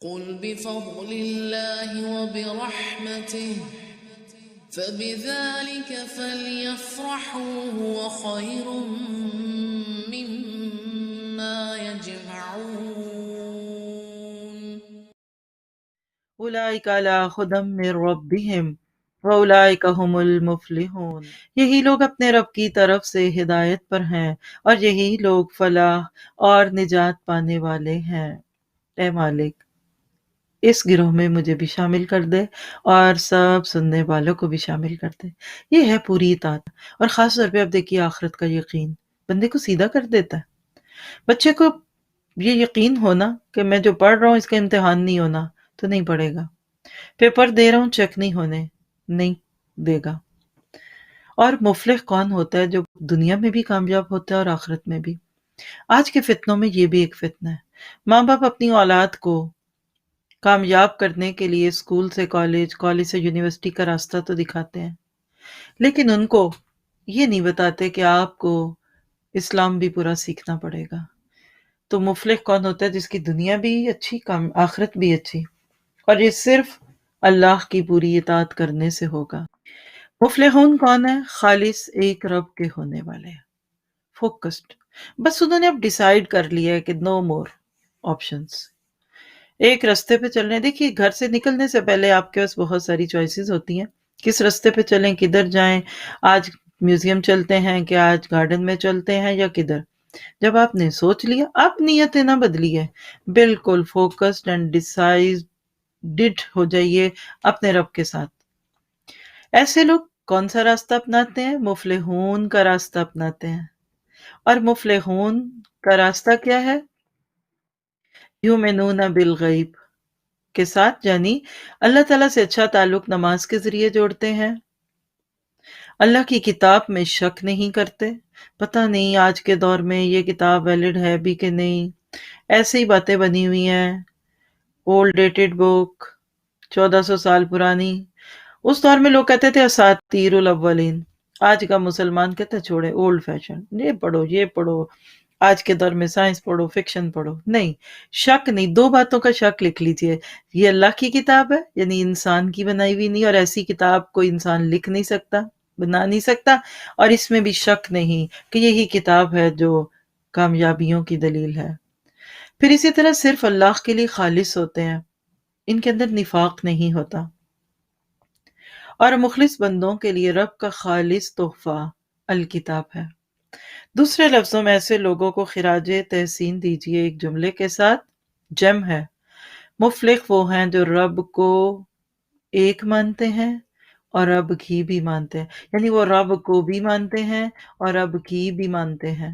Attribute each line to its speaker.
Speaker 1: قل بفضل الله وبرحمته فبذلك فليفرحوا هو خير مما يجمعون.
Speaker 2: اولئک علی ھدی من ربہم واولئک ھم المفلحون۔ یہی لوگ اپنے رب کی طرف سے ہدایت پر ہیں اور یہی لوگ فلاح اور نجات پانے والے ہیں۔ اے مالک اس گروہ میں مجھے بھی شامل کر دے اور سب سننے والوں کو بھی شامل کر دے۔ یہ ہے پوری اطاعت، اور خاص طور پہ اب دیکھیے آخرت کا یقین بندے کو سیدھا کر دیتا ہے۔ بچے کو یہ یقین ہونا کہ میں جو پڑھ رہا ہوں اس کا امتحان نہیں ہونا تو نہیں پڑھے گا، پیپر دے رہا ہوں چیک نہیں ہونے، نہیں دے گا۔ اور مفلح کون ہوتا ہے؟ جو دنیا میں بھی کامیاب ہوتا ہے اور آخرت میں بھی۔ آج کے فتنوں میں یہ بھی ایک فتنہ ہے، ماں باپ اپنی اولاد کو کامیاب کرنے کے لیے اسکول سے کالج، کالج سے یونیورسٹی کا راستہ تو دکھاتے ہیں، لیکن ان کو یہ نہیں بتاتے کہ آپ کو اسلام بھی پورا سیکھنا پڑے گا۔ تو مفلح کون ہوتا ہے؟ جس کی دنیا بھی اچھی، آخرت بھی اچھی، اور یہ صرف اللہ کی پوری اطاعت کرنے سے ہوگا۔ مفلحون کون ہے؟ خالص ایک رب کے ہونے والے، فوکسڈ۔ بس انہوں نے اب ڈیسائیڈ کر لیا ہے کہ نو مور آپشنز، ایک رستے پہ چل رہے ہیں۔ دیکھیے گھر سے نکلنے سے پہلے آپ کے پاس بہت ساری چوائسیز ہوتی ہیں، کس رستے پہ چلیں، کدھر جائیں، آج میوزیم چلتے ہیں کہ آج گارڈن میں چلتے ہیں یا کدھر۔ جب آپ نے سوچ لیا، آپ نیتیں نہ بدلی ہے، بالکل فوکسڈ اینڈ ڈیسائیڈڈ ہو جائیے اپنے رب کے ساتھ۔ ایسے لوگ کون سا راستہ اپناتے ہیں؟ مفلحون کا راستہ اپناتے ہیں۔ اور مفلحون کا راستہ کیا ہے؟ یؤمنون بالغیب کے ساتھ، یعنی اللہ تعالیٰ سے اچھا تعلق نماز کے ذریعے جوڑتے ہیں، اللہ کی کتاب میں شک نہیں کرتے، پتہ نہیں آج کے دور میں یہ کتاب ویلڈ ہے بھی کہ نہیں، ایسے ہی باتیں بنی ہوئی ہیں، اولڈ ڈیٹڈ بک، 1400 سال پرانی۔ اس دور میں لوگ کہتے تھے اساطیر الاولین، آج کا مسلمان کہتا ہے چھوڑے اولڈ فیشن، یہ پڑھو، آج کے دور میں سائنس پڑھو، فکشن پڑھو۔ نہیں، شک نہیں، دو باتوں کا شک لکھ لیجئے، یہ اللہ کی کتاب ہے، یعنی انسان کی بنائی ہوئی نہیں، اور ایسی کتاب کوئی انسان لکھ نہیں سکتا، بنا نہیں سکتا، اور اس میں بھی شک نہیں کہ یہی کتاب ہے جو کامیابیوں کی دلیل ہے۔ پھر اسی طرح صرف اللہ کے لیے خالص ہوتے ہیں، ان کے اندر نفاق نہیں ہوتا، اور مخلص بندوں کے لیے رب کا خالص تحفہ الکتاب ہے۔ دوسرے لفظوں میں ایسے لوگوں کو خراج تحسین دیجیے ایک جملے کے ساتھ، جم ہے۔ مفلح وہ ہیں جو رب کو ایک مانتے ہیں اور رب کی بھی مانتے ہیں، یعنی وہ رب کو بھی مانتے ہیں اور رب کی بھی مانتے ہیں۔